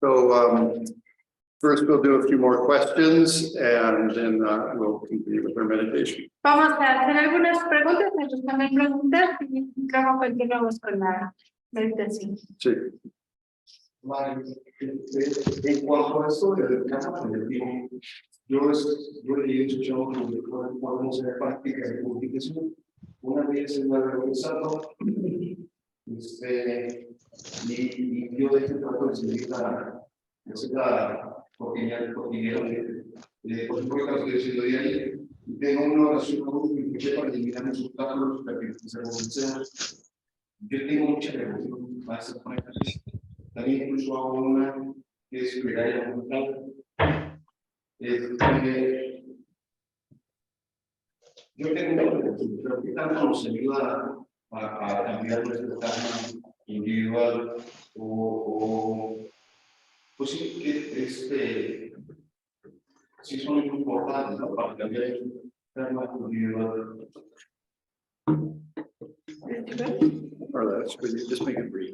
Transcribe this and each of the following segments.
So first we'll do a few more questions and then we'll continue with our meditation. Vamos a hacer algunas preguntas, me responden preguntas y luego continuamos con la meditación. Sí. En cuanto a esto del campo negativo, yo he hecho cuando se práctica de purificación, una vez en la realizado, y yo de este trato de seguir la cotidiana por supuesto que estoy haciendo diario, y tengo una oración muy para eliminar los obstáculos para que se realice. Yo tengo mucha relación a esas prácticas. También incluso hago una que es plegaria mental. Yo tengo una relación, pero que tanto nos ayuda a cambiar nuestra karma individual o pues sí, que sí son muy importantes, ¿no? Para cambiar el karma individual. Or that's good. You just make it brief.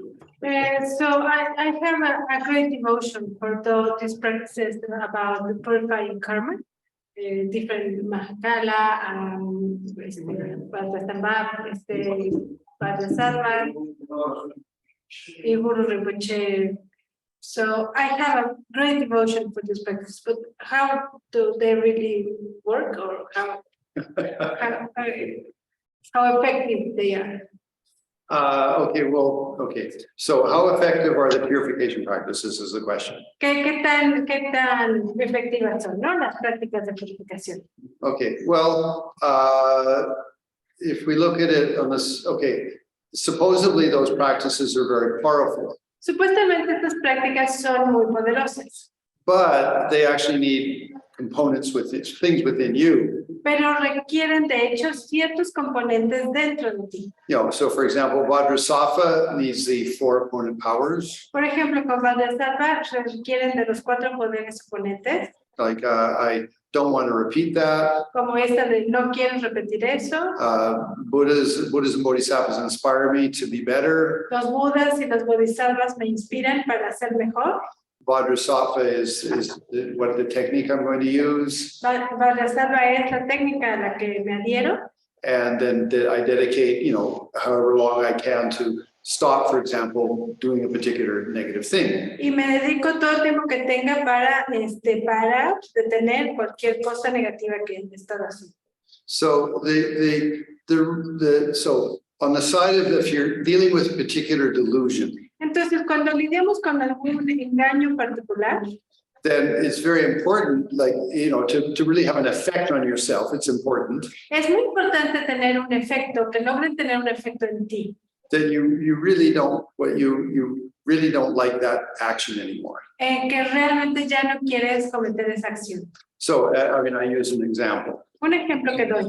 So I have a great devotion for these practices about purifying karma, different Mahakala, Padmasambhava, Padmasarva, Guru Rinpoche. So I have a great devotion for this practice, but how do they really work, or how effective they are? Okay. So how effective are the purification practices is the question. ¿Qué tan efectivas son, no, las prácticas de purificación? Okay, well, if we look at it on this, okay, supposedly those practices are very powerful. Supuestamente estas prácticas son muy poderosas, But they actually need components with it, things within you. pero requieren de hecho ciertos componentes dentro de ti. You know, so for example, Vajrasattva needs the 4 opponent powers. Por ejemplo, con Vajrasattva requieren de los 4 poderes oponentes, Like I don't want to repeat that. como esta de no quiero repetir eso. Buddhas and Bodhisattvas inspire me to be better. Los Budas y los Bodhisattvas me inspiran para ser mejor. Vajrasattva is what the technique I'm going to use. Vajrasattva es la técnica a la que me adhiero. And then I dedicate, you know, however long I can to stop, for example, doing a particular negative thing. Y me dedico todo el tiempo que tenga para detener cualquier cosa negativa que he estado haciendo. So so on the side of if you're dealing with a particular delusion, Entonces, cuando lidiamos con algún engaño particular, then it's very important, like, you know, to really have an effect on yourself. It's important es muy importante tener un efecto, que logren tener un efecto en ti. that you really don't, you really don't like that action anymore. Que realmente ya no quieres cometer esa acción. So, I mean, I use an example. Un ejemplo que doy.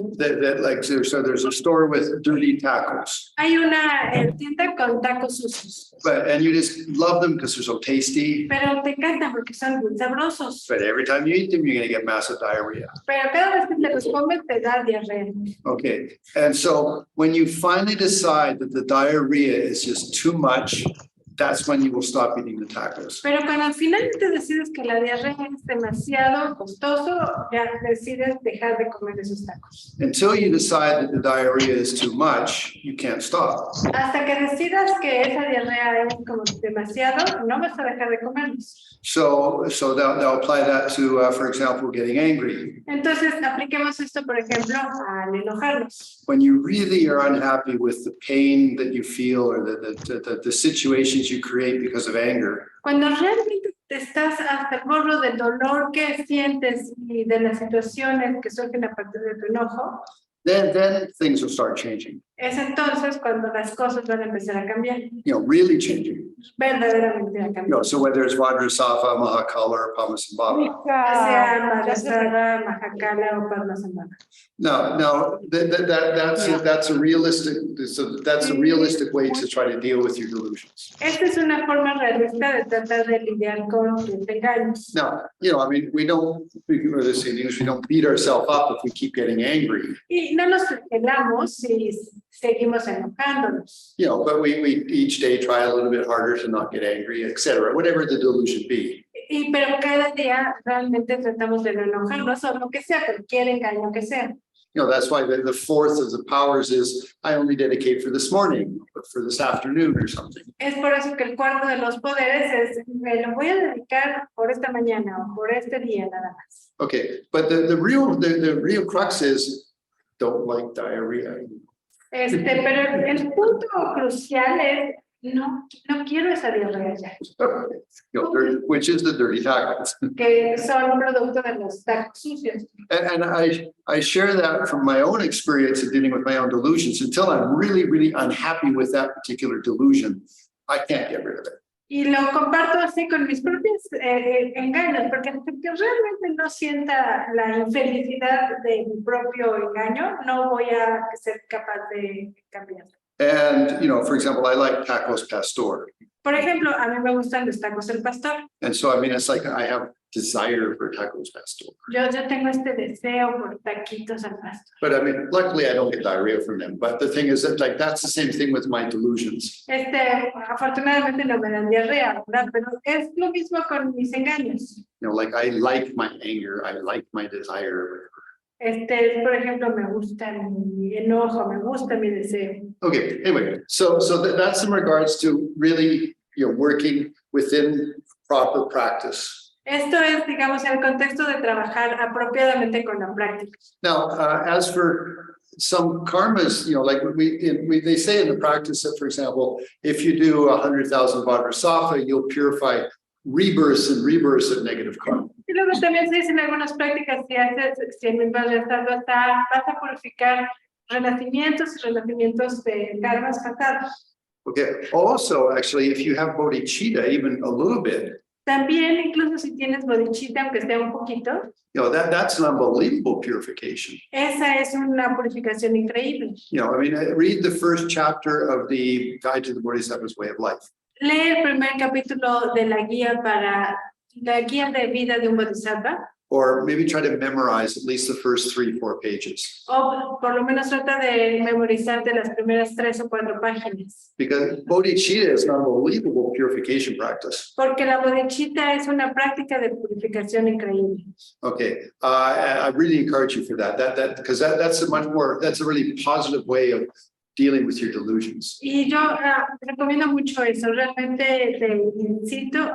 Like, so there's a store with dirty tacos, Hay una tienda con tacos sucios, and you just love them because they're so tasty. pero te encantan porque son muy sabrosos. But every time you eat them, you're going to get massive diarrhea. Pero cada vez que te los comes te da diarrea. Okay. And so when you finally decide that the diarrhea is just too much that's when you will stop eating the tacos. Pero cuando al final te decides que la diarrea es demasiado costoso, ya decides dejar de comer esos tacos. Until you decide that the diarrhea is too much, you can't stop. Hasta que decidas que esa diarrea es como demasiado, no vas a dejar de comerlos. So they'll apply that to, for example, getting angry. Entonces, apliquemos esto, por ejemplo, al enojarnos. When you really are unhappy with the pain that you feel or the situations you create because of anger, Cuando realmente te estás hasta el gorro del dolor que sientes y de las situaciones que surgen a partir de tu enojo, then things will start changing. es entonces cuando las cosas van a empezar a cambiar, Really changing. verdaderamente a cambiar. So whether it's Vajrasattva, Mahakala, or Padmasambhava. Ya sea Mahasara, Mahakala o Padmasambhava. No, that's a realistic way to try to deal with your delusions. Esta es una forma realista de tratar de lidiar con tus engaños. Now, I mean, we don't beat ourselves up if we keep getting angry. Y no nos flagelamos si seguimos enojándonos. But we each day try a little bit harder to not get angry, etc. Whatever the delusion be. Pero cada día realmente tratamos de no enojarnos o lo que sea, cualquier engaño que sea. That's why the fourth of the powers is I only dedicate for this morning, but for this afternoon or something. Es por eso que el cuarto de los poderes es, me lo voy a dedicar por esta mañana o por este día nada más. Okay, but the real crux is don't like diarrhea. Pero el punto crucial es, no quiero esa diarrea ya, Which is the dirty tacos. que son producto de los tacos sucios. And I share that from my own experience of dealing with my own delusions. Until I'm really, really unhappy with that particular delusion, I can't get rid of it. Y lo comparto así con mis propios engaños, porque hasta que realmente no sienta la infelicidad de mi propio engaño, no voy a ser capaz de cambiar. And, for example, I like tacos pastor. Por ejemplo, a mí me gustan los tacos del pastor. And so, I mean, it's like I have desire for tacos pastor. Yo tengo este deseo por taquitos al pastor. But I mean, luckily I don't get diarrhea from them. But the thing is that that's the same thing with my delusions. Afortunadamente no me dan diarrea, ¿verdad? Pero es lo mismo con mis engaños. Like I like my anger, I like my desire. Por ejemplo, me gusta mi enojo, me gusta mi deseo. Okay, anyway, so that's in regards to really, working within proper practice. Esto es, digamos, el contexto de trabajar apropiadamente con la práctica. Now, as for some karmas, like they say in the practice that, for example, if you do 100,000 Vajrasattva, you'll purify rebirths and rebirths of negative karma. Y luego también se dicen algunas prácticas, si haces 100,000 Vajrasattva, vas a purificar renacimientos y renacimientos de karmas pasados. Okay, also, actually, if you have bodhicitta, even a little bit, también, incluso si tienes bodhicitta, aunque sea un poquito, that's an unbelievable purification. Esa es una purificación increíble. I mean, read the first chapter of the Guide to the Bodhisattva's Way of Life. Lee el primer capítulo de la guía de vida de un bodhisattva. Or maybe try to memorize at least the first 3-4 pages. O por lo menos trata de memorizarte las primeras 3 o 4 páginas. Because bodhicitta is an unbelievable purification practice. Porque la bodhicitta es una práctica de purificación increíble. Okay, I really encourage you for that. Because that's a really positive way of dealing with your delusions. Y yo recomiendo mucho eso. Realmente te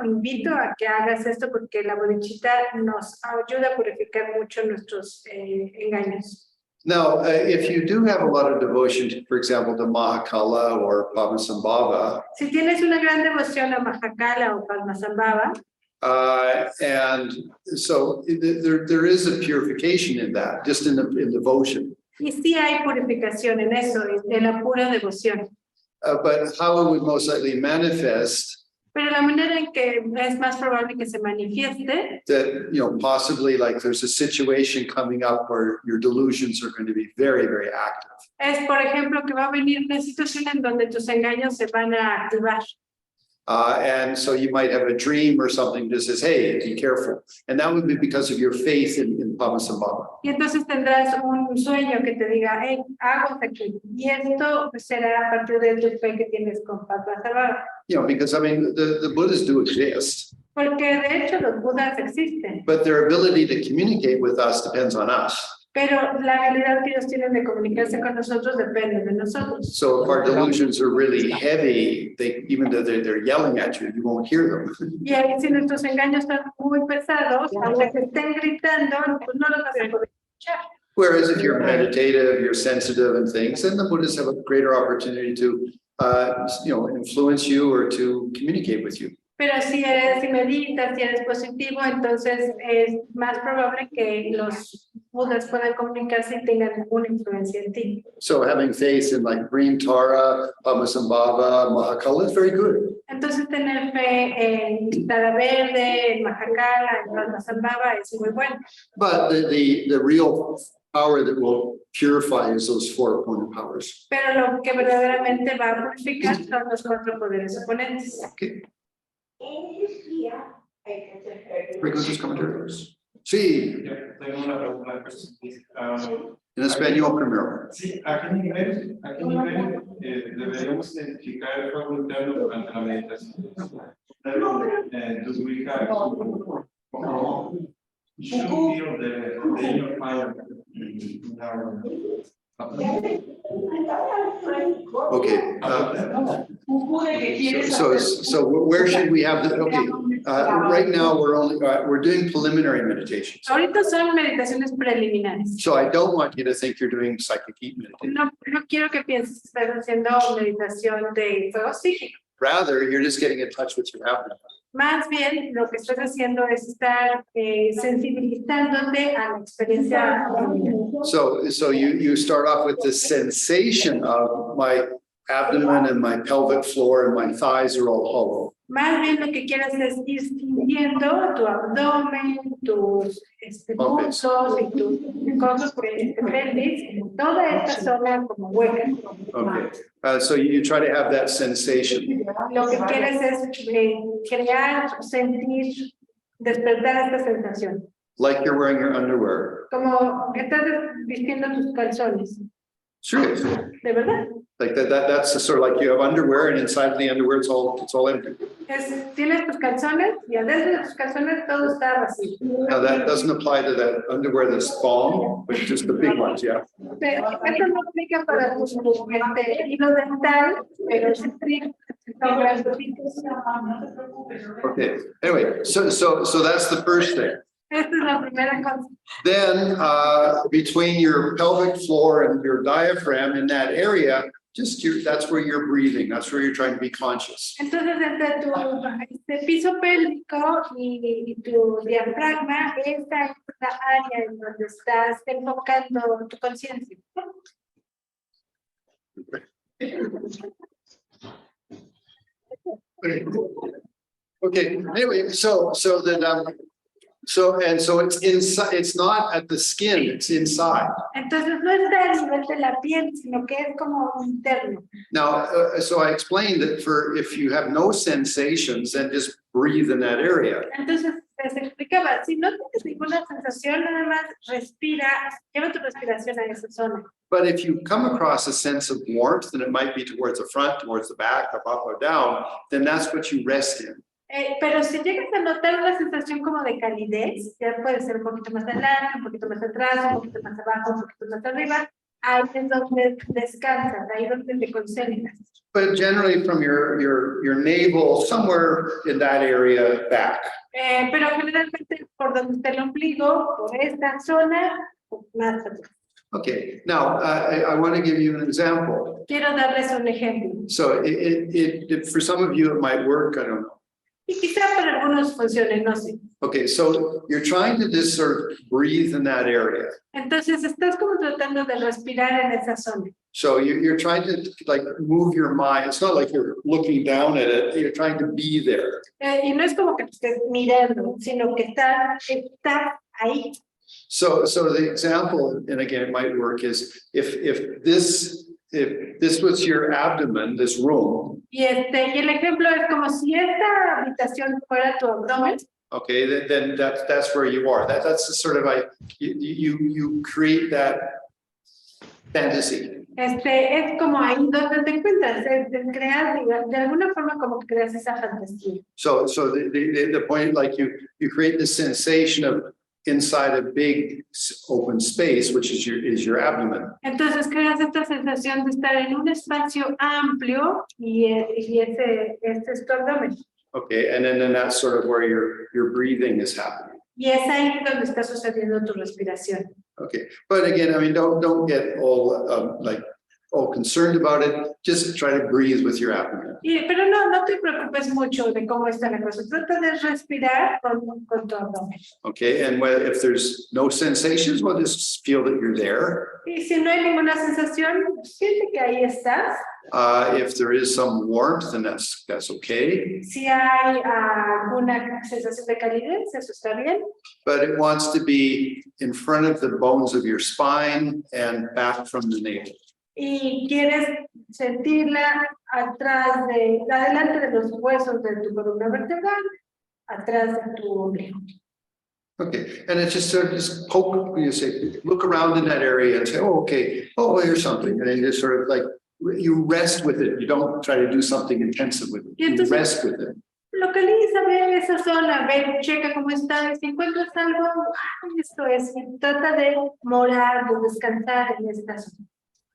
invito a que hagas esto porque la bodhicitta nos ayuda a purificar mucho nuestros engaños. Now, if you do have a lot of devotion, for example, to Mahakala or Padmasambhava, si tienes una gran devoción a Mahakala o Padmasambhava, and so there is a purification in that, just in devotion. Y sí hay purificación en eso, en la pura devoción. But how it would most likely manifest. Pero la manera en que es más probable que se manifieste. That, possibly like there's a situation coming up where your delusions are going to be very, very active. Es, por ejemplo, que va a venir una situación en donde tus engaños se van a activar. And so you might have a dream or something that says, hey, be careful. And that would be because of your faith in Padmasambhava. Y entonces tendrás un sueño que te diga, hey, aguas aquí. Y esto será a partir de tu fe que tienes con Padmasambhava. You know, because I mean, the Buddhas do exist. Porque de hecho los Budas existen. But their ability to communicate with us depends on us. Pero la habilidad que ellos tienen de comunicarse con nosotros depende de nosotros. So if our delusions are really heavy, even though they're yelling at you, you won't hear them. Y ahí, si nuestros engaños están muy pesados, aunque te estén gritando, pues no los vas a poder escuchar. Whereas if you're meditative, you're sensitive and things, then the Buddhists have a greater opportunity to, influence you or to communicate with you. Pero si meditas, si eres positivo, entonces es más probable que los Budas puedan comunicarse y tengan una influencia en ti. So having faith in like Green Tara, Padmasambhava, Mahakala is very good. Entonces tener fe en Tara Verde, en Mahakala, en Padmasambhava es muy bueno. But the real power that will purify is those 4 opponent powers. Pero lo que verdaderamente va a purificar son los 4 poderes oponentes. Okay. Frecuencias comentarios. Sí, Tengo una pregunta. en español primero. Sí, ¿a qué nivel deberíamos identificar el fuego interno durante la meditación? Do we have should feel the inner fire in our Okay. So where should we have the? Okay. Right now we're doing preliminary meditations. Ahorita son meditaciones preliminares. So I don't want you to think you're doing psychic heat meditation. No quiero que pienses que estás haciendo meditación de fuego psíquico. Rather, you're just getting in touch with your abdomen. Más bien, lo que estás haciendo es estar sensibilizándote a la experiencia. So you start off with the sensation of my abdomen and my pelvic floor and my thighs are all hollow. Más bien lo que quieres es ir sintiendo tu abdomen, tus muslos y tus cosas pelvis, toda esta zona como hueca. Okay. So you try to have that sensation. Lo que quieres es crear, sentir, despertar esta sensación. Like you're wearing your underwear. Como que estás vistiendo tus calzones. Sure. ¿De verdad? Like that's the sort of like you have underwear and inside the underwear it's all empty. Tienes tus calzones y adentro de tus calzones todo está vacío. Now that doesn't apply to that underwear that's thong, but just the big ones, yeah. Esto no aplica para tus hilo dental, pero sí son las gotitas. Okay. Anyway, so that's the first thing. Esta es la primera cosa. Then between your pelvic floor and your diaphragm in that area, that's where you're breathing. That's where you're trying to be conscious. Entonces, entre tu piso pélvico y tu diafragma, esta es la área en donde estás enfocando tu conciencia. Okay. Anyway, so it's inside. It's not at the skin. It's inside. Entonces no está a nivel de la piel, sino que es como interno. Now, so I explained that if you have no sensations, then just breathe in that area. Entonces se explicaba, si no tienes ninguna sensación, nada más respira, lleva tu respiración a esa zona. But if you come across a sense of warmth, and it might be towards the front, towards the back, up or down, then that's what you rest in. Pero si llegas a notar una sensación como de calidez, ya puede ser un poquito más adelante, un poquito más atrás, un poquito más abajo, un poquito más arriba, ahí es donde descansas, ahí es donde te concentras. But generally from your navel, somewhere in that area back. Pero generalmente por donde está el ombligo, por esta zona, más atrás. Okay, now I want to give you an example. Quiero darles un ejemplo. So for some of you it might work, I don't know. Y quizá para algunos funcione, no sé. Okay, so you're trying to just sort of breathe in that area. Entonces estás como tratando de respirar en esa zona. So you're trying to like move your mind. It's not like you're looking down at it. You're trying to be there. Y no es como que estés mirando, sino que está ahí. So the example, and again, it might work, is if this if this was your abdomen, this room, Y el ejemplo es como si esta habitación fuera tu abdomen. okay, then that's where you are. That's the sort of like you create that fantasy. Es como ahí donde te encuentras, creas, de alguna forma como que creas esa fantasía. So the point, like you create this sensation of inside a big open space, which is your abdomen. Entonces creas esta sensación de estar en un espacio amplio y este es tu abdomen. Okay, and then that's sort of where your breathing is happening. Y es ahí donde está sucediendo tu respiración. Okay, but again, I mean, don't get all like all concerned about it. Just try to breathe with your abdomen. Pero no te preocupes mucho de cómo está la cosa. Trata de respirar con tu abdomen. Okay, and if there's no sensations, well, just feel that you're there. Y si no hay ninguna sensación, siente que ahí estás. If there is some warmth, then that's okay. Si hay alguna sensación de calidez, eso está bien. But it wants to be in front of the bones of your spine and back from the navel. Y quieres sentirla adelante de los huesos de tu columna vertebral, atrás de tu ombligo. Okay, and it's just sort of just poke, you say, look around in that area and say, oh, okay, oh, here's something. And then just sort of like, you rest with it. You don't try to do something intensive with it. You rest with it. Localiza, ve esa zona, ve, checa cómo está. Y si encuentras algo, esto es. Y trata de morar, de descansar en esta zona.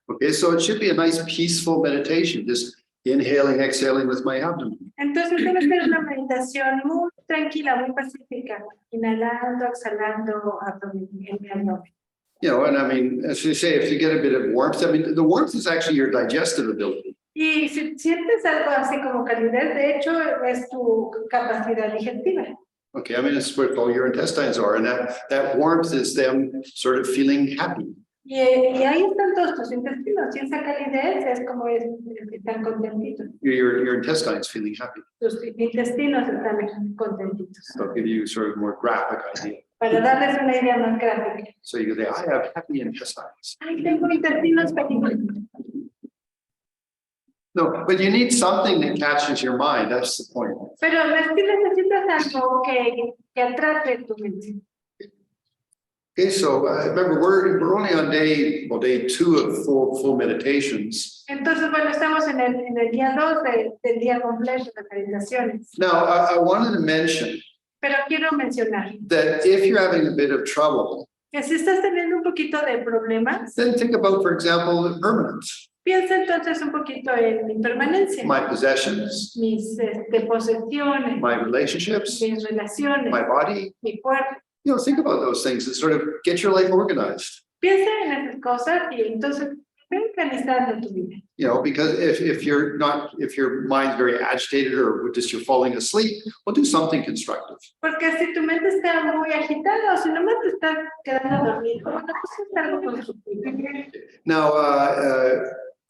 Okay, so it should be a nice peaceful meditation, just inhaling, exhaling with my abdomen. Entonces debe ser una meditación muy tranquila, muy pacífica, inhalando, exhalando en mi abdomen. You know, and I mean, as you say, if you get a bit of warmth, I mean, the warmth is actually your digestive ability. Y si sientes algo así como calidez, de hecho es tu capacidad digestiva. Okay, I mean, it's what all your intestines are, and that warmth is them sort of feeling happy. Y ahí están todos tus intestinos, y esa calidez es como están contentitos. Your intestines feeling happy. Tus intestinos están contentitos. So I'll give you sort of more graphic idea. Para darles una idea más gráfica. So you can say, I have happy intestines. Ay, tengo intestinos felices. No, but you need something that catches your mind. That's the point. Pero necesitas algo que atrape tu mente. Okay, so remember, we're only on day 2 of full meditations. Entonces, bueno, estamos en el día 2 del día completo de meditaciones. Now, I wanted to mention Pero quiero mencionar that if you're having a bit of trouble, que si estás teniendo un poquito de problemas, then think about, for example, impermanence, piensa entonces un poquito en mi permanencia, my possessions, mis posesiones, my relationships, mis relaciones, my body. mi cuerpo. You know, think about those things and sort of get your life organized. Piensa en esas cosas y entonces ve organizando tu vida. You know, because if your mind's very agitated or just you're falling asleep, well, do something constructive. Porque si tu mente está muy agitada o si nomás te estás quedando dormido, bueno, pues es algo constructivo. Now,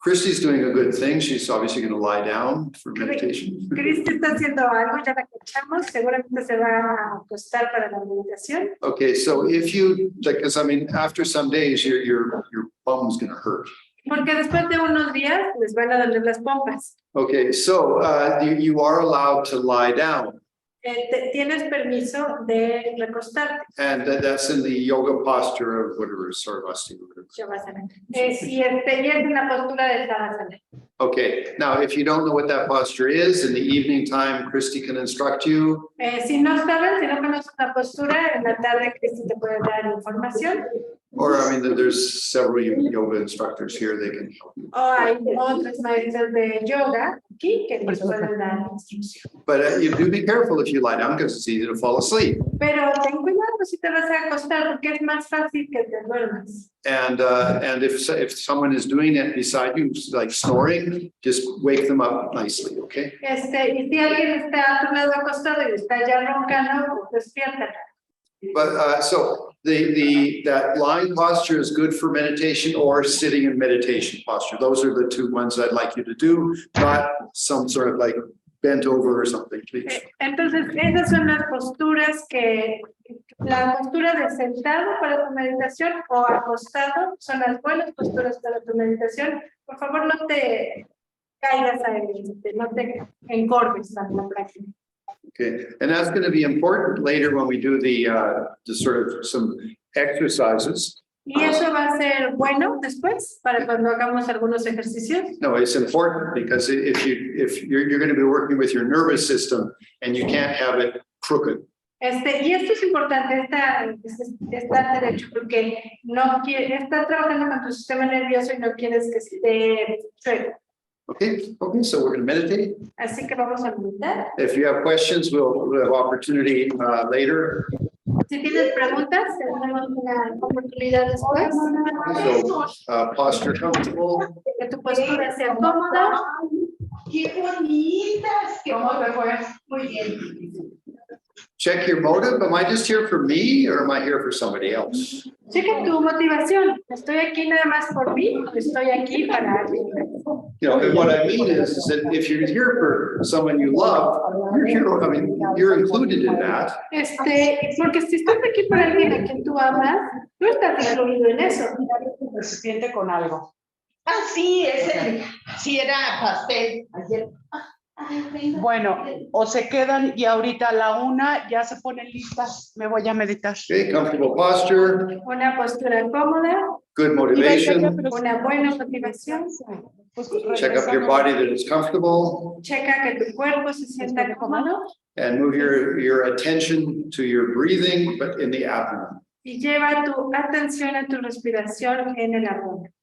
Christy's doing a good thing. She's obviously going to lie down for meditation. Cristi está haciendo algo, ya la escuchamos, seguramente se va a acostar para la meditación. Okay, so if you like, because I mean, after some days, your bum's going to hurt. Porque después de unos días les van a doler las pompas. Okay, so you are allowed to lie down, Tienes permiso de recostarte. and that's in the yoga posture of whatever, sarvasthi. Shavasana. Y es en la postura de Shavasana. Okay, now if you don't know what that posture is, in the evening time, Christy can instruct you. Si no sabes, si no conoces la postura, en la tarde Cristi te puede dar información. Or, I mean, there's several yoga instructors here, they can help you. O hay otros maestros de yoga aquí que les pueden dar instrucción. But you do be careful if you lie down because it's easy to fall asleep. Pero ten cuidado si te vas a acostar porque es más fácil que te duermas. And if someone is doing it beside you, like snoring, just wake them up nicely, okay? Y si alguien está a tu lado acostado y está ya roncando, pues despiértala. But so that lying posture is good for meditation or sitting in meditation posture. Those are the two ones I'd like you to do, not some sort of like bent over or something, please. Entonces, esas son las posturas que La postura de sentado para tu meditación o acostado son las buenas posturas para tu meditación. Por favor, no te caigas a él, no te encorves a la práctica. Okay, and that's going to be important later when we do the sort of some exercises. Y eso va a ser bueno después para cuando hagamos algunos ejercicios. No, it's important because if you're going to be working with your nervous system and you can't have it crooked. Y esto es importante, está derecho, porque no estás trabajando con tu sistema nervioso y no quieres que esté chueco. Okay, so we're going to meditate. Así que vamos a meditar. If you have questions, we'll have opportunity later. Si tienes preguntas, tendremos una oportunidad después. So, posture comfortable. Que tu postura sea cómoda. ¡Qué bonitas! ¿Cómo te fue? Muy bien. Check your motive. Am I just here for me or am I here for somebody else? Checa tu motivación. ¿Estoy aquí nada más por mí o estoy aquí para alguien? You know, and what I mean is that if you're here for someone you love, you're here, I mean, you're included in that. Porque si estás aquí por alguien a quien tú amas, tú estás incluido en eso. Se siente con algo. Ah, sí, sí era pastel. Ayer. Bueno, o se quedan y ahorita a la 1 ya se ponen listas. Me voy a meditar. Okay, comfortable posture, Una postura cómoda, good motivation. una buena motivación. Check up your body that it's comfortable Checa que tu cuerpo se sienta cómodo and move your attention to your breathing, but in the abdomen. y lleva tu atención a tu respiración en el abdomen.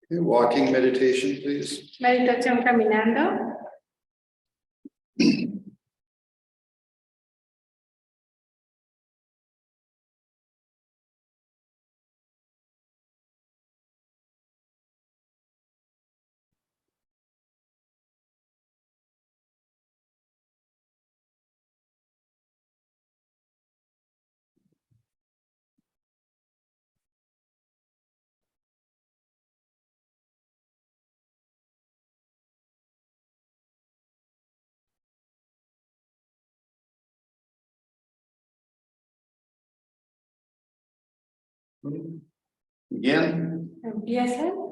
Okay, walking meditation, please. Meditación caminando. Again. Empieza.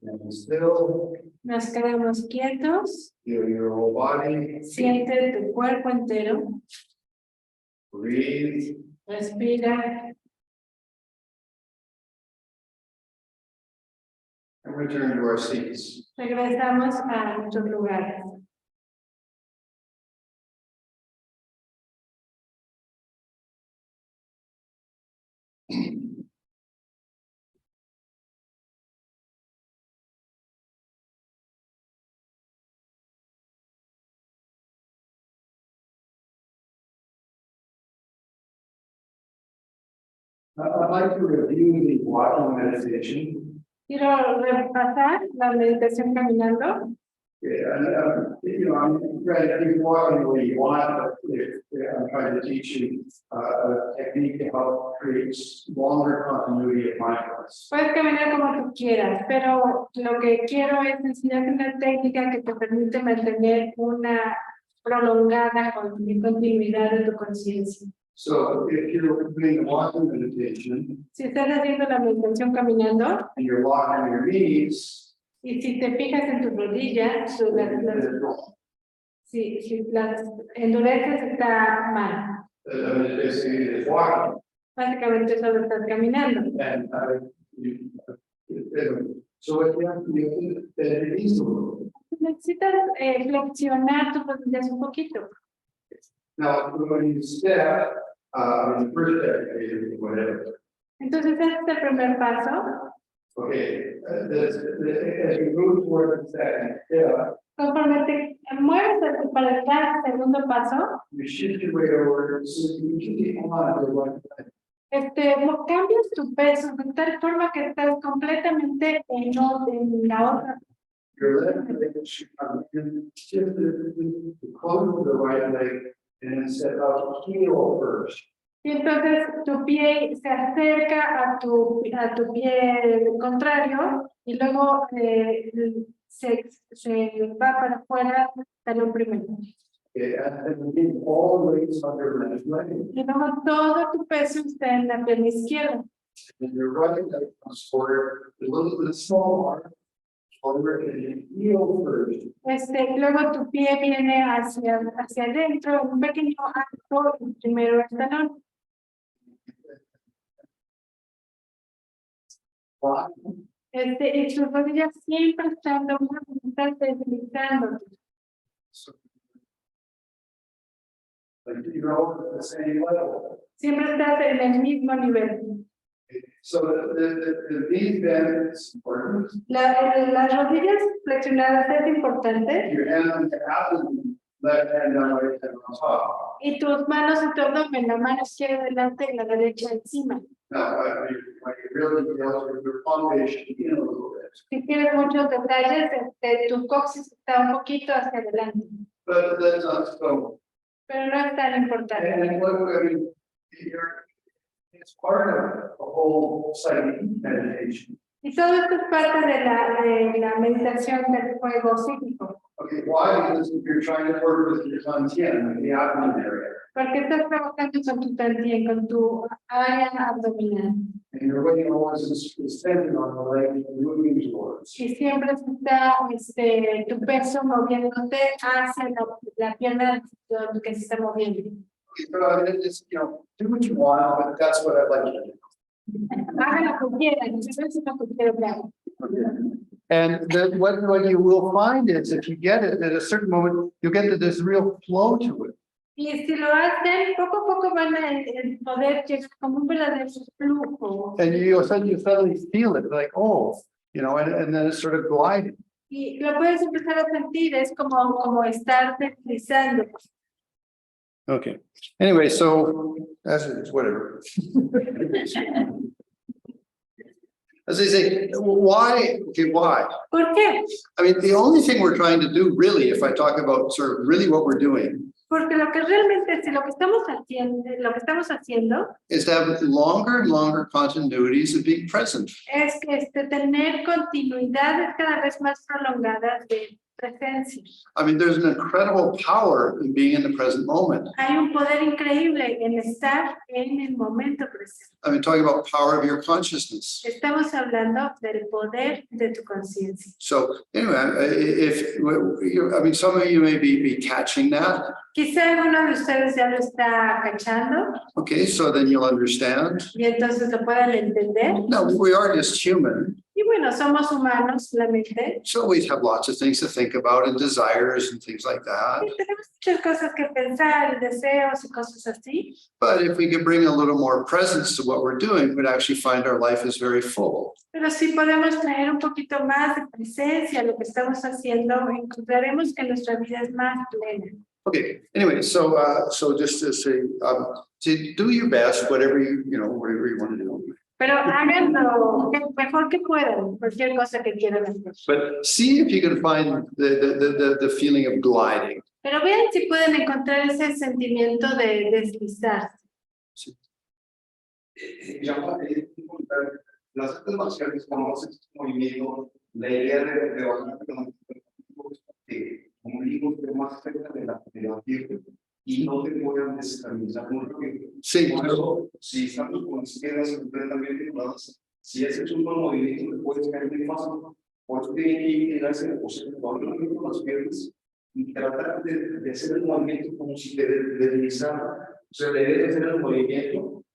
And still, Nos quedamos quietos. feel your whole body. Siente tu cuerpo entero. Breathe. Respira. And return to our seats. Regresamos a nuestros lugares. I'd like to review the walking meditation. Quiero repasar la meditación caminando. Yeah, and, you know, I'm trying to keep walking the way you want, but if I'm trying to teach you a technique to help create longer continuity of mindfulness. Puedes caminar como tú quieras, pero lo que quiero es enseñarte una técnica que te permite mantener una prolongada continuidad de tu conciencia. So if you're doing a walking meditation Si estás haciendo la meditación caminando and you're locking your knees, y si te fijas en tus rodillas, si las endureces está mal. it's walking. Básicamente solo estás caminando. And so if you have to bend your knees a little. Necesitas flexionar tus rodillas un poquito. Now, when you step, first step, whatever. Entonces ese es el primer paso. Okay, as you move toward the second step, Conforme te mueves para el segundo paso, you shift your weight over, so you can be on the right side. cambias tu peso de tal forma que estás completamente en la otra. Your left leg should come in, shift the close to the right leg, and then step out heel first. Y entonces tu pie se acerca a tu pie contrario y luego se va para afuera talón primero. Okay, and then all the weights on your left leg. Y luego todo tu peso está en la pierna izquierda. And your right leg comes forward, a little bit smaller, forward, and then heel first. Luego tu pie viene hacia adentro, un pequeño alto, y primero el talón. Y tus rodillas siempre están doblando, están deslizando. Like you're at the same level. Siempre estás en el mismo nivel. So the knee bend is important. Las rodillas flexionadas es importante. Your hand on the abdomen, left hand down, right hand on top. Y tus manos en tu abdomen, la mano izquierda delante y la derecha encima. Now, when you really build your foundation in a little bit. Si quieres muchos detalles, tu coxis está un poquito hacia adelante. But that's not so. Pero no es tan importante. And what I mean, it's part of the whole psychic meditation. Y todo esto es parte de la meditación del fuego psíquico. Okay, why? Because if you're trying to work with your tantien, the abdomen area. Porque estás trabajando con tu tantien, con tu área abdominal. And your weight always is centered on the leg moving towards. Y siempre está tu peso moviéndote hacia la pierna que se está moviendo. But it's, you know, do what you want, but that's what I'd like you to do. Hagan lo que quieran, eso es lo que quiero que hagan. And then what you will find is if you get it at a certain moment, you'll get that there's real flow to it. Y si lo hacen, poco a poco van a poder llegar como un verdadero flujo. And you suddenly feel it like, oh, you know, and then it's sort of gliding. Y lo puedes empezar a sentir, es como estar deslizando. Okay. Anyway, so that's it, whatever. As I say, why? Okay, why? ¿Por qué? I mean, the only thing we're trying to do really, if I talk about sort of really what we're doing, Porque lo que realmente, si lo que estamos haciendo is to have longer and longer continuities of being present. es tener continuidades cada vez más prolongadas de presencia. I mean, there's an incredible power in being in the present moment. Hay un poder increíble en estar en el momento presente. I mean, talking about power of your consciousness. Estamos hablando del poder de tu conciencia. So anyway, I mean, some of you may be catching that. Quizá alguno de ustedes ya lo está cachando Okay, so then you'll understand. y entonces lo puedan entender. No, we are just human. Y bueno, somos humanos, la mente, So we have lots of things to think about and desires and things like that. y tenemos muchas cosas que pensar, y deseos y cosas así. But if we could bring a little more presence to what we're doing, we'd actually find our life is very full. Pero si podemos traer un poquito más de presencia a lo que estamos haciendo, encontraremos que nuestra vida es más plena. Okay, anyway, so just to say, to do your best, whatever whatever you want to do. Pero hagan lo mejor que puedan, cualquier cosa que quieran hacer. But see if you can find the feeling of gliding. Pero vean si pueden encontrar ese sentimiento de deslizarse. Las artes marciales, cuando haces este movimiento, la idea de bajar como digo, esté más cerca de la tierra y no te puedan desestabilizar muy rápido. Sí, Por eso, si estamos con las piernas completamente dobladas, si haces un buen movimiento, te puedes caer muy fácil. Por eso tiene que inclinarse o sea, doblar las piernas y tratar de hacer el movimiento como si te deslizara. O sea, la idea de hacer el movimiento,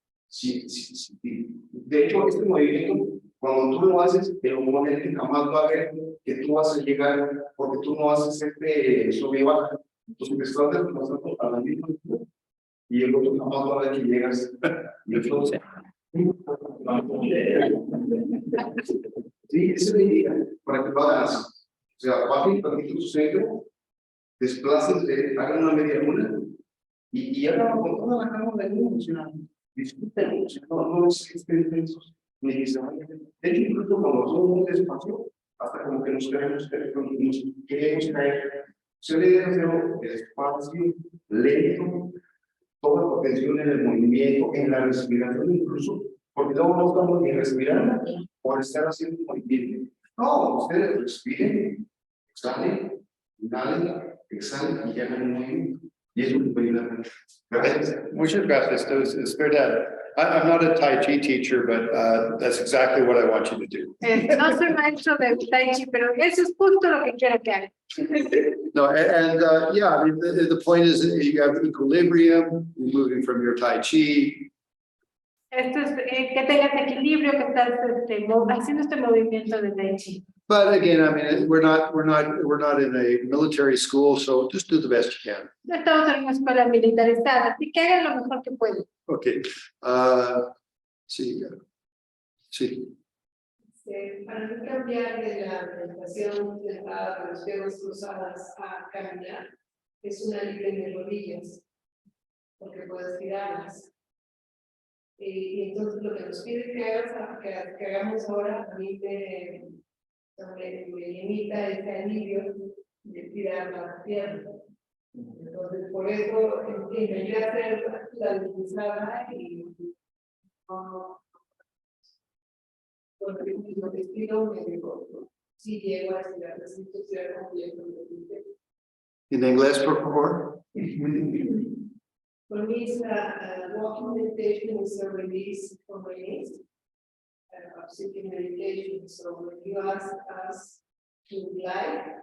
de hecho, este movimiento, cuando tú lo haces, pero normalmente jamás va a ver que tú vas a llegar, porque tú no haces sube y baja. Entonces, te estás desplazando a la misma altura y el otro jamás va a ver que llegas. Y entonces, sí, esa es la idea, para que lo hagas. O sea, bajen tantito su centro, desplacen, hagan una media luna y hagan con toda la calma del mundo. O sea, disfruten, o sea, no estén tensos ni que se vayan. De hecho, incluso cuando somos muy despacio, hasta como que nos queremos caer. Se debe hacerlo despacio, lento, toda tu atención en el movimiento, en la respiración incluso, porque luego no estamos ni respirando por estar haciendo movimiento. No, ustedes respiren, exhalen, inhalen, exhalen y hagan un movimiento. Y eso les puede ayudar mucho. Gracias. Muchas gracias. Es verdad. I'm not a Tai Chi teacher, but that's exactly what I want you to do. No soy maestro de Tai Chi, pero eso es justo lo que quiero que hagan. No, and yeah, I mean, the point is that you have equilibrium, you're moving from your Tai Chi. Esto es que tengas equilibrio, que estás haciendo este movimiento de Tai Chi. But again, I mean, we're not in a military school, so just do the best you can. No estamos en una escuela militarizada, así que hagan lo mejor que pueden. Okay. Sí. Para no cambiar de la meditación sentada con las piernas cruzadas a caminar, es una libre de rodillas, porque puedes tirarlas. Y entonces lo que nos pide que hagamos ahora, a mí me limita este alivio de tirar las piernas. Entonces, por eso, me ayuda a hacer la deslizada y lo que estilo me digo, si llego a estirar, necesito estirar completo. En inglés, por favor. For me, walking meditation is a release from my knees. Of sitting meditation. So when you ask us to glide,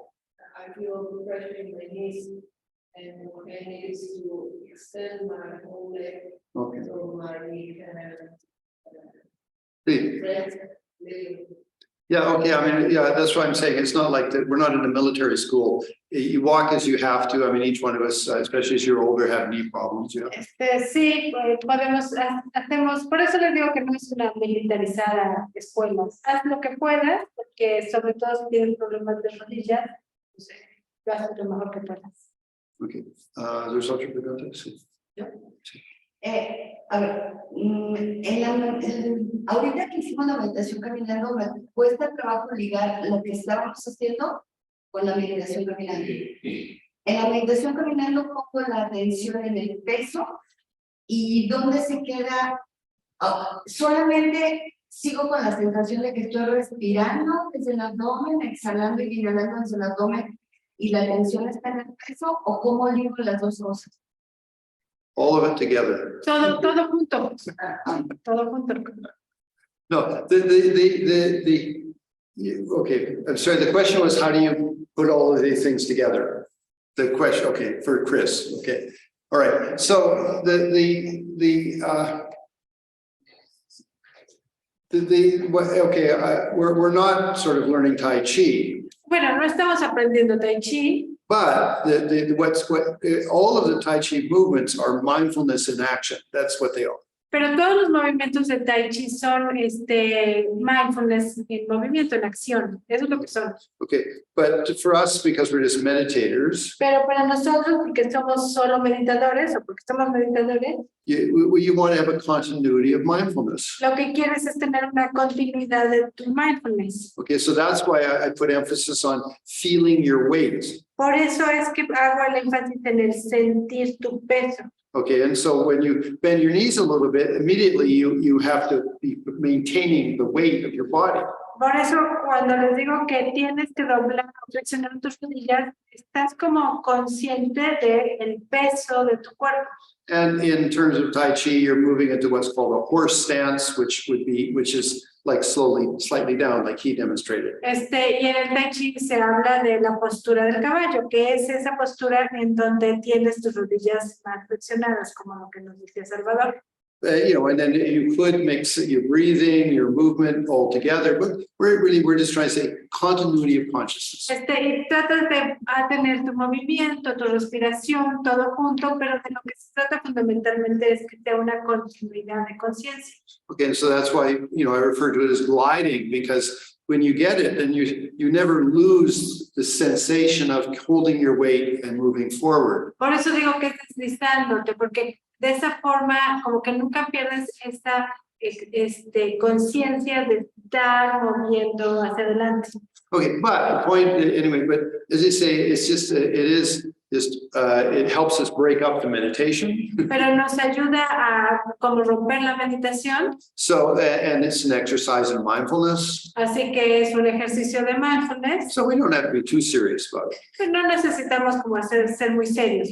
I feel pressure in my knees, and what I need is to extend my whole leg, Okay. so my Sí. breath, leg. Yeah, okay. I mean, yeah, that's what I'm saying. It's not like that. We're not in a military school. You walk as you have to. I mean, each one of us, especially as you're older, have knee problems. You know? Sí, hacemos, por eso les digo que no es una militarizada escuela. Haz lo que puedas, porque sobre todo si tienes problemas de rodillas, pues, lo haces lo mejor que puedas. Okay. There's otra pregunta. Sí. A ver, ahorita que hicimos la meditación caminando, me cuesta trabajo ligar lo que estábamos haciendo con la meditación caminando. En la meditación caminando pongo la atención en el peso y dónde se queda, solamente sigo con la sensación de que estoy respirando desde el abdomen, exhalando y inhalando desde el abdomen, y la atención está en el peso, o cómo ligo las dos cosas. All of it together. Todo junto. Todo junto. No, okay, I'm sorry, the question was, how do you put all of these things together? The question, okay, for Chris, okay. All right, so we're not sort of learning Tai Chi, Bueno, no estamos aprendiendo Tai Chi, but all of the Tai Chi movements are mindfulness in action. That's what they are. pero todos los movimientos de Tai Chi son mindfulness en movimiento, en acción. Eso es lo que son. Okay, but for us, because we're just meditators, Pero para nosotros, porque somos solo meditadores o porque somos meditadores, you want to have a continuity of mindfulness. lo que quieres es tener una continuidad de tu mindfulness. Okay, so that's why I put emphasis on feeling your weight. Por eso es que hago el énfasis en el sentir tu peso. Okay, and so when you bend your knees a little bit, immediately you have to be maintaining the weight of your body. Por eso cuando les digo que tienes que doblar o flexionar tus rodillas, estás como consciente del peso de tu cuerpo. And in terms of Tai Chi, you're moving into what's called a horse stance, which is like slightly down, like he demonstrated. Y en el Tai Chi se habla de la postura del caballo, que es esa postura en donde tienes tus rodillas más flexionadas, como lo que nos decía Salvador. And then you could mix your breathing, your movement all together, but we're just trying to say continuity of consciousness. Y tratas de tener tu movimiento, tu respiración, todo junto, pero de lo que se trata fundamentalmente es que sea una continuidad de conciencia. Okay, so that's why, I refer to it as gliding, because when you get it, then you never lose the sensation of holding your weight and moving forward. Por eso digo que es deslizándote, porque de esa forma como que nunca pierdes esta conciencia de estar moviendo hacia adelante. Okay, but the point anyway, but as I say, it's just it helps us break up the meditation. Pero nos ayuda a como romper la meditación. So and it's an exercise in mindfulness. Así que es un ejercicio de mindfulness. So we don't have to be too serious about it. Pero no necesitamos como ser muy serios.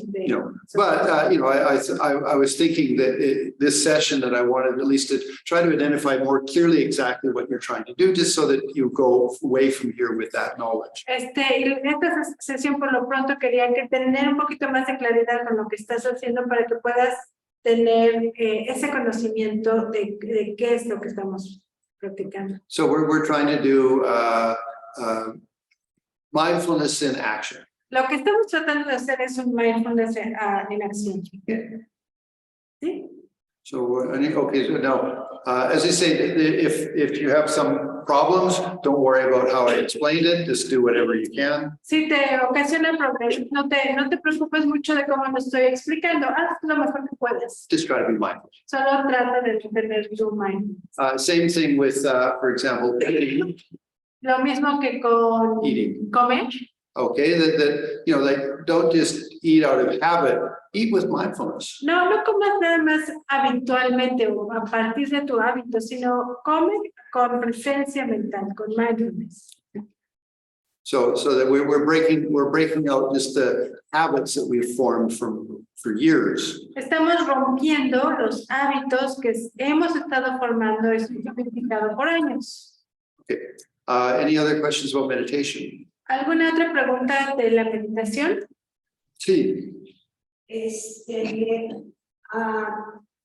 But I was thinking that this session that I wanted at least to try to identify more clearly exactly what you're trying to do, just so that you go away from here with that knowledge. Y en esta sesión por lo pronto quería que tener un poquito más de claridad con lo que estás haciendo para que puedas tener ese conocimiento de qué es lo que estamos practicando. So we're trying to do mindfulness in action. Lo que estamos tratando de hacer es un mindfulness en acción. ¿Sí? So okay, so now as I say, if you have some problems, don't worry about how I explained it. Just do whatever you can. Si te ocasiona problemas, no te preocupes mucho de cómo lo estoy explicando. Haz lo mejor que puedes. Just try to be mindful. Solo trata de tener tu mindfulness. Same thing with, for example, eating. Lo mismo que con Eating. comer. Okay, like don't just eat out of habit. Eat with mindfulness. No comas nada más habitualmente o a partir de tu hábito, sino come con presencia mental, con mindfulness. So that we're breaking out just the habits that we've formed for years. Estamos rompiendo los hábitos que hemos estado formando y practicado por años. Okay. Any other questions about meditation? ¿Alguna otra pregunta de la meditación? Sí.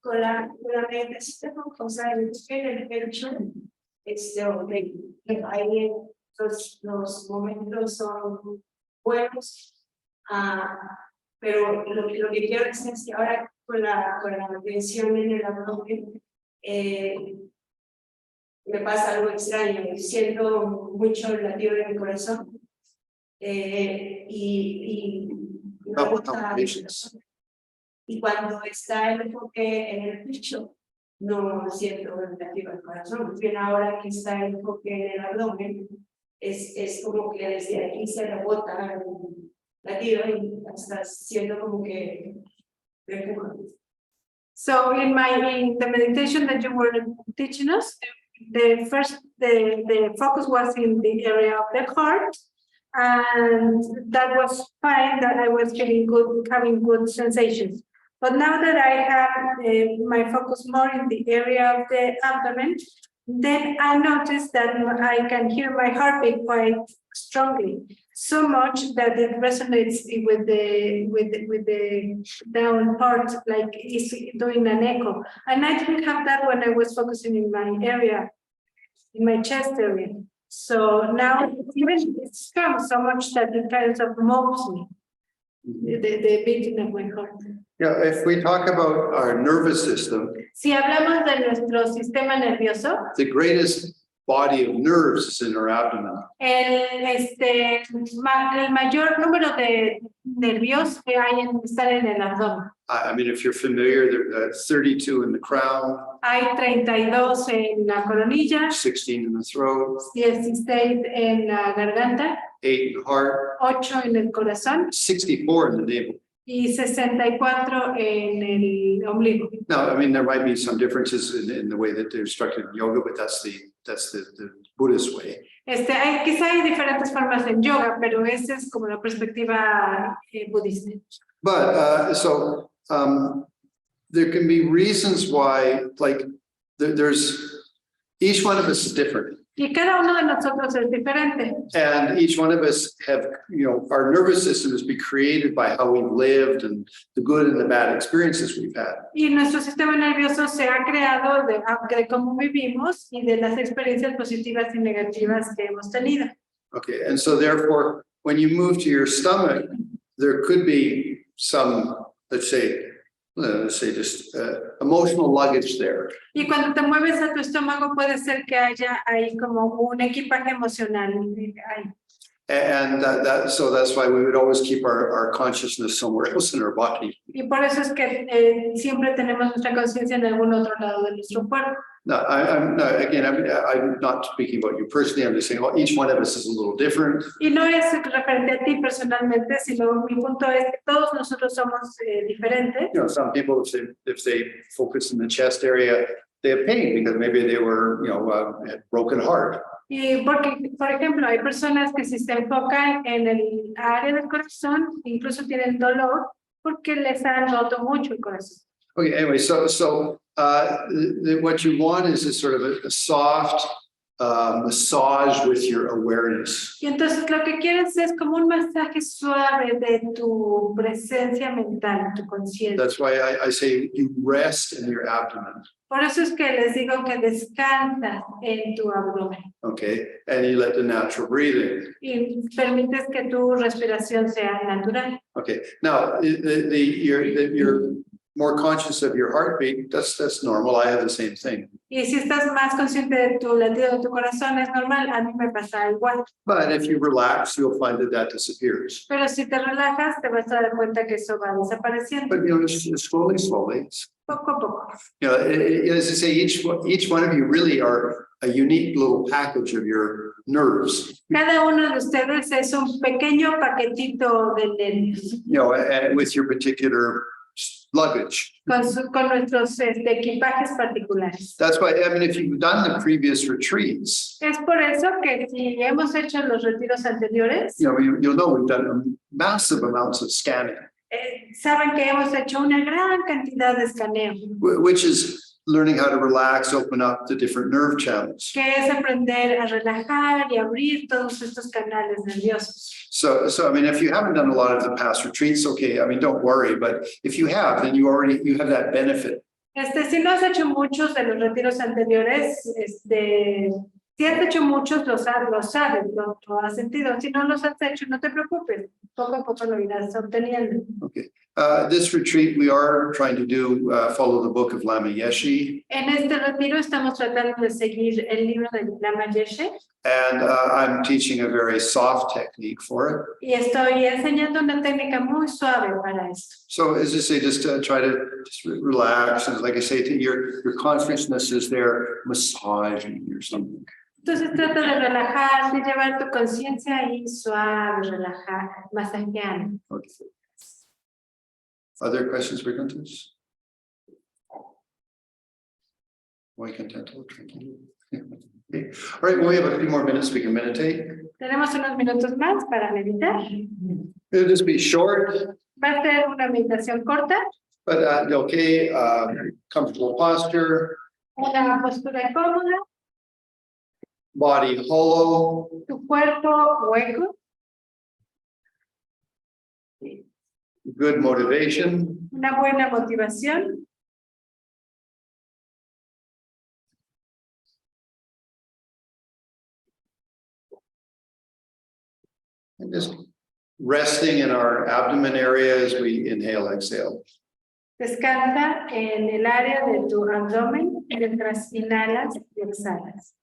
Con la meditación tengo cosas en el pecho, ahí los momentos son buenos, pero lo que quiero decir es que ahora con la tensión en el abdomen, me pasa algo extraño, siento mucho el latido de mi corazón y cuando está el enfoque en el pecho, no siento el latido del corazón. Bien, ahora que está el enfoque en el abdomen, es como que desde aquí se rebota el latido y hasta siento como que me empuja. So in the meditation that you were teaching us, the focus was in the area of the heart, and that was fine, that I was feeling good, having good sensations. But now that I have my focus more in the area of the abdomen, then I noticed that I can hear my heartbeat quite strongly, so much that it resonates with the down part, like it's doing an echo. And I didn't have that when I was focusing in my area, in my chest area. So now even it's strong so much that it kind of moves me, the beating of my heart. Yeah, if we talk about our nervous system, Si hablamos de nuestro sistema nervioso, the greatest body of nerves is in our abdomen. el mayor número de nervios que hay están en el abdomen. I mean, if you're familiar, there's 32 in the crown, Hay 32 en la coronilla, 16 in the throat, 16 en la garganta, 8 in the heart, 8 en el corazón 64 in the navel. y 64 en el ombligo. Now, I mean, there might be some differences in the way that they're structured in yoga, but that's the Buddhist way. Quizá hay diferentes formas en yoga, pero esa es como la perspectiva budista. But there can be reasons why, like, there's each one of us is different. Y cada uno de nosotros es diferente. And each one of us have, our nervous system has been created by how we've lived and the good and the bad experiences we've had. Y nuestro sistema nervioso se ha creado de cómo vivimos y de las experiencias positivas y negativas que hemos tenido. Okay, and so therefore, when you move to your stomach, there could be some, let's say just emotional luggage there. Y cuando te mueves a tu estómago puede ser que haya ahí como un equipaje emocional ahí. And so that's why we would always keep our consciousness somewhere else in our body. Y por eso es que siempre tenemos nuestra conciencia en algún otro lado de nuestro cuerpo. No, I'm not speaking about you personally. I'm just saying each one of us is a little different. Y no es referente a ti personalmente, sino mi punto es que todos nosotros somos diferentes. Some people, if they focus in the chest area, they have pain because maybe they were, had broken heart. Y porque, por ejemplo, hay personas que si se enfocan en el área del corazón, incluso tienen dolor porque les han roto mucho el corazón. Okay, anyway, so what you want is a sort of a soft massage with your awareness. Y entonces lo que quieres es como un masaje suave de tu presencia mental, tu conciencia. That's why I say you rest in your abdomen. Por eso es que les digo que descansas en tu abdomen. Okay, and you let the natural breathing. Y permites que tu respiración sea natural. Okay, now you're more conscious of your heartbeat. That's normal. I have the same thing. Y si estás más consciente de tu latido de tu corazón, es normal. A mí me pasa igual. But if you relax, you'll find that disappears. Pero si te relajas, te vas a dar cuenta que eso va desapareciendo. But slowly. Poco a poco. As I say, each one of you really are a unique little package of your nerves. Cada uno de ustedes es un pequeño paquetito de nervios. And with your particular luggage. Con nuestros equipajes particulares. That's why, I mean, if you've done the previous retreats, Es por eso que si hemos hecho los retiros anteriores, you'll know we've done massive amounts of scanning, saben que hemos hecho una gran cantidad de escaneo, which is learning how to relax, open up the different nerve channels. que es aprender a relajar y abrir todos estos canales nerviosos. So I mean, if you haven't done a lot of the past retreats, okay, I mean, don't worry, but if you have, then you have that benefit. Si no has hecho muchos de los retiros anteriores, si has hecho muchos, lo sabes, lo has sentido. Si no los has hecho, no te preocupes, poco a poco lo irás obteniendo. Okay. This retreat, we are trying to follow the book of Lama Yeshe. En este retiro estamos tratando de seguir el libro de Lama Yeshe. And I'm teaching a very soft technique for it. Y estoy enseñando una técnica muy suave para esto. So as I say, just try to relax. And like I say, your consciousness is there massaging your stomach. Entonces trata de relajar, de llevar tu conciencia ahí suave, relajar, masajeando. Okay. Other questions, preguntas? Muy contento, tranquilo. Okay. All right, well, we have a few more minutes we can meditate. Tenemos unos minutos más para meditar. It'll just be short, Va a ser una meditación corta, but okay, comfortable posture, una postura cómoda, body hollow, tu cuerpo hueco, good motivation, una buena motivación. and just resting in our abdomen area as we inhale, exhale. Descansa en el área de tu abdomen mientras inhalas y exhalas.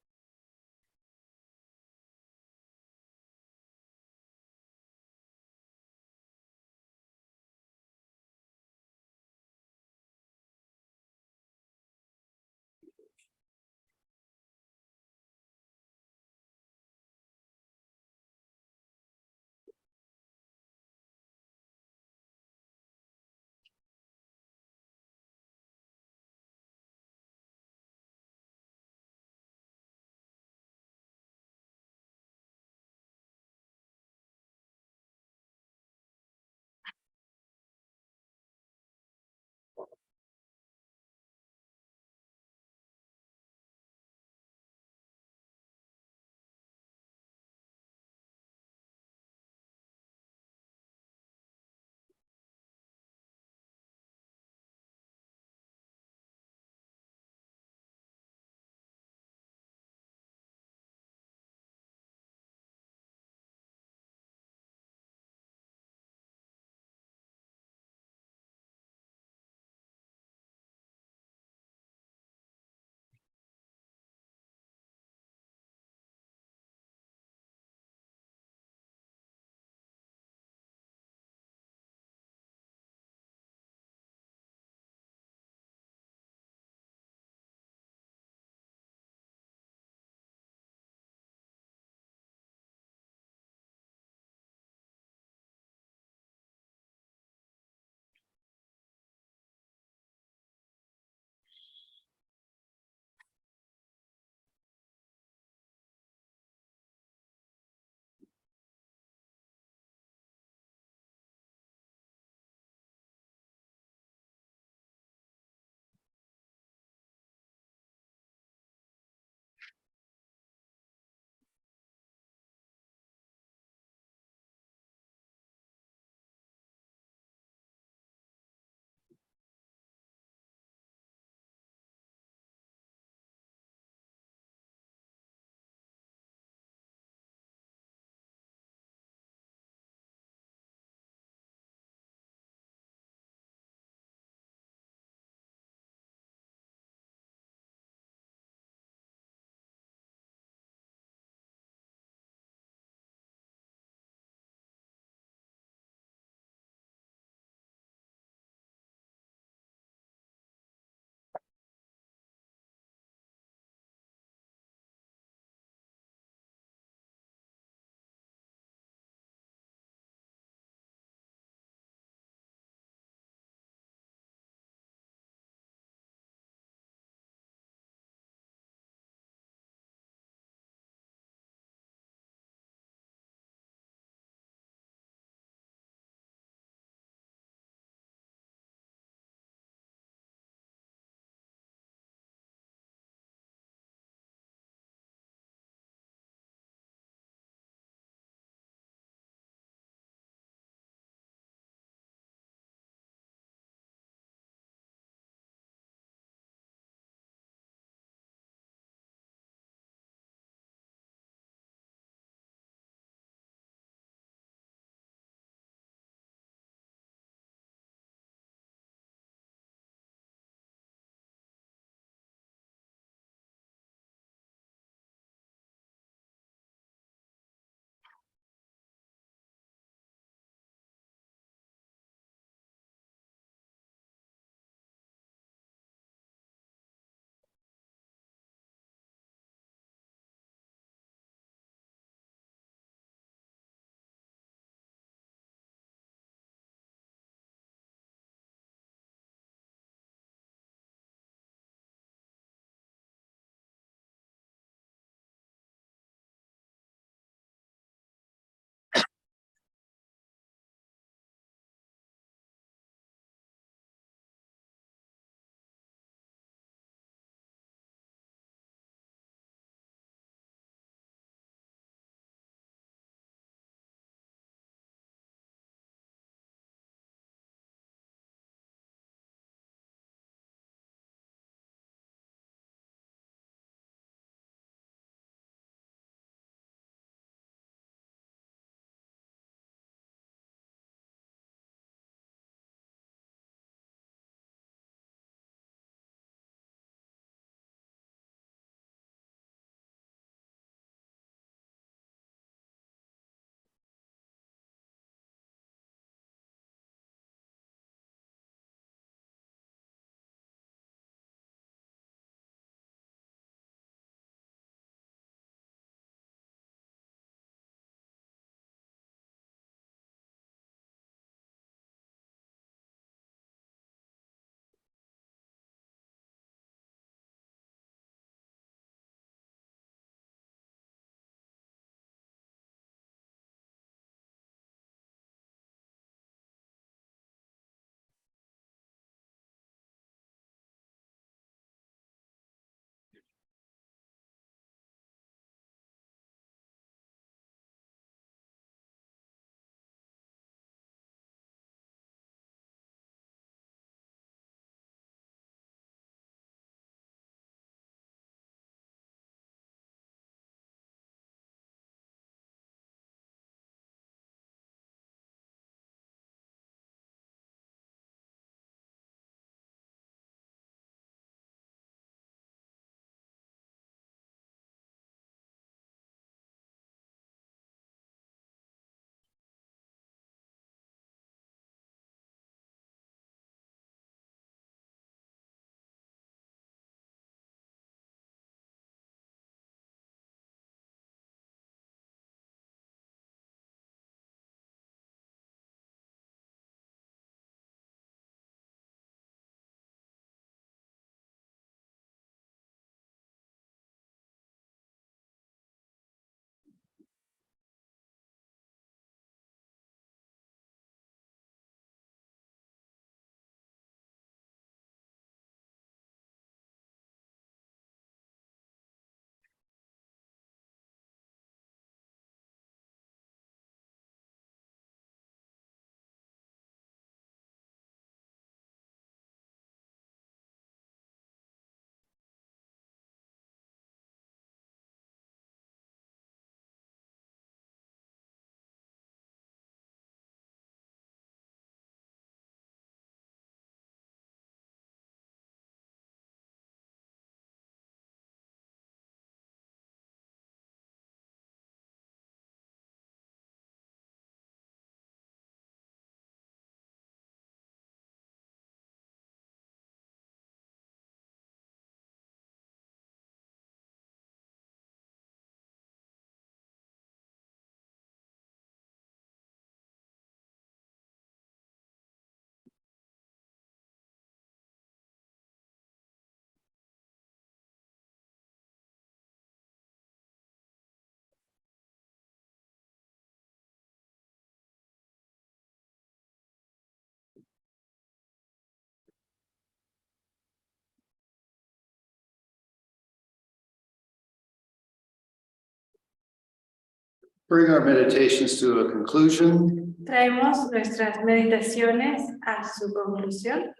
bring our meditations to a conclusion Traemos nuestras meditaciones a su conclusión.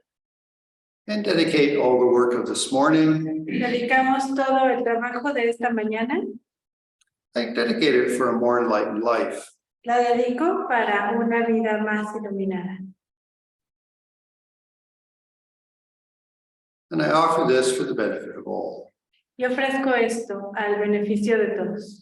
and dedicate all the work of this morning. Dedicamos todo el trabajo de esta mañana. I dedicate it for a more enlightened life. La dedico para una vida más iluminada. And I offer this for the benefit of all. Y ofrezco esto al beneficio de todos.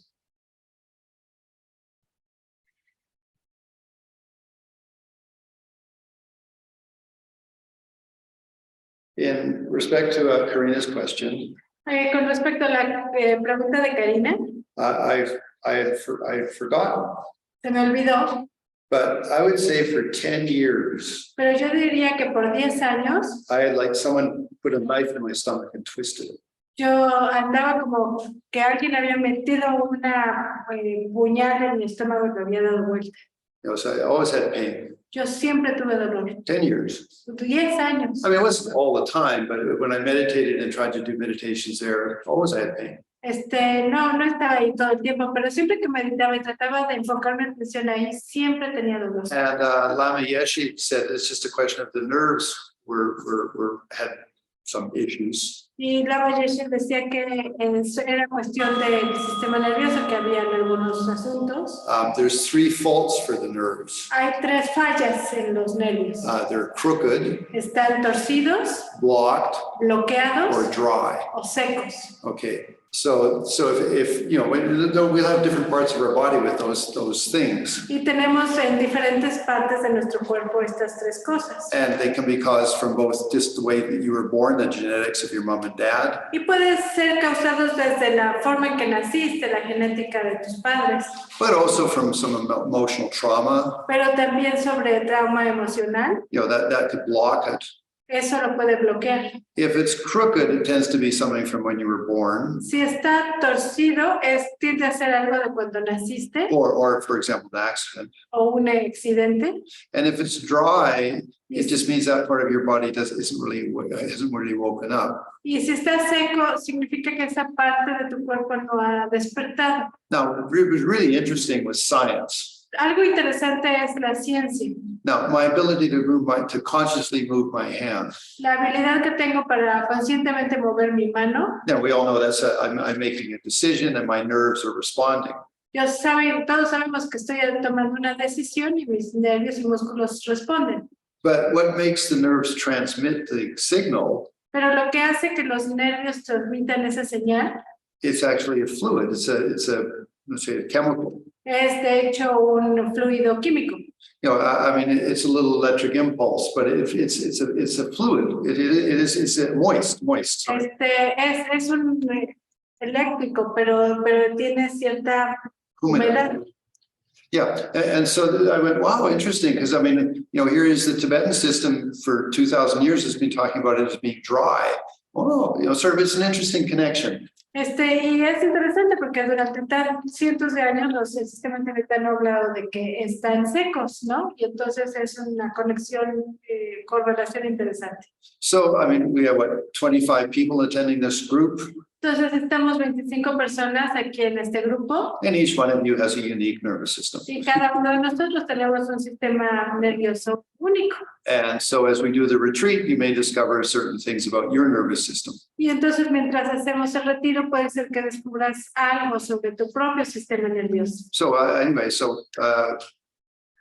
In respect to Karina's question, Con respecto a la pregunta de Karina, I had forgotten, se me olvidó, but I would say for 10 years, pero yo diría que por 10 años I had like someone put a knife in my stomach and twisted it. yo andaba como que alguien había metido una puñal en mi estómago y me había dado vuelta. You know, so I always had pain. Yo siempre tuve dolor. 10 years. 10 años. I mean, it wasn't all the time, but when I meditated and tried to do meditations there, always I had pain. No estaba ahí todo el tiempo, pero siempre que meditaba y trataba de enfocar mi atención ahí, siempre tenía dolor. And Lama Yeshe said it's just a question of the nerves had some issues. Y Lama Yeshe decía que era cuestión del sistema nervioso, que había algunos asuntos. There's 3 faults for the nerves. Hay 3 fallas en los nervios. They're crooked, Están torcidos, blocked, bloqueados or dry. o secos. Okay. So if you know, we'll have different parts of our body with those things. Y tenemos en diferentes partes de nuestro cuerpo estas 3 cosas. And they can be caused from both just the way that you were born, the genetics of your mom and dad. Y pueden ser causados desde la forma en que naciste, la genética de tus padres. But also from some emotional trauma. Pero también sobre trauma emocional. You know, that could block it. Eso lo puede bloquear. If it's crooked, it tends to be something from when you were born. Si está torcido, tiende a ser algo de cuando naciste. Or for example, an accident. O un accidente. And if it's dry, it just means that part of your body hasn't really woken up. Y si está seco, significa que esa parte de tu cuerpo no ha despertado. Now, what was really interesting was science. Algo interesante es la ciencia. Now, my ability to consciously move my hand. La habilidad que tengo para conscientemente mover mi mano. Now, we all know I'm making a decision and my nerves are responding. Todos sabemos que estoy tomando una decisión y mis nervios y músculos responden. But what makes the nerves transmit the signal? Pero lo que hace que los nervios transmitan esa señal. It's actually a fluid. It's a let's say a chemical. Es de hecho un fluido químico. You know, I mean, it's a little electric impulse, but it's a fluid. It's moist. Sorry. Es un eléctrico, pero tiene cierta humedad. Yeah, and so I went, wow, interesting, because I mean, you know, here is the Tibetan system for 2,000 years has been talking about it as being dry. Oh, you know, sort of, it's an interesting connection. Y es interesante porque durante cientos de años el sistema tibetano ha hablado de que están secos, ¿no? Y entonces es una conexión, correlación interesante. So, I mean, we have, 25 people attending this group? Entonces estamos 25 personas aquí en este grupo. And each one of you has a unique nervous system. Y cada uno de nosotros tenemos un sistema nervioso único. And so as we do the retreat, you may discover certain things about your nervous system. Y entonces mientras hacemos el retiro puede ser que descubras algo sobre tu propio sistema nervioso. So anyway,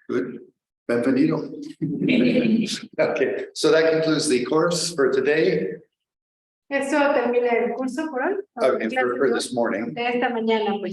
good. Bienvenido. Okay, so that concludes the course for today. Eso termina el curso por hoy. Okay, for this morning. De esta mañana, pues.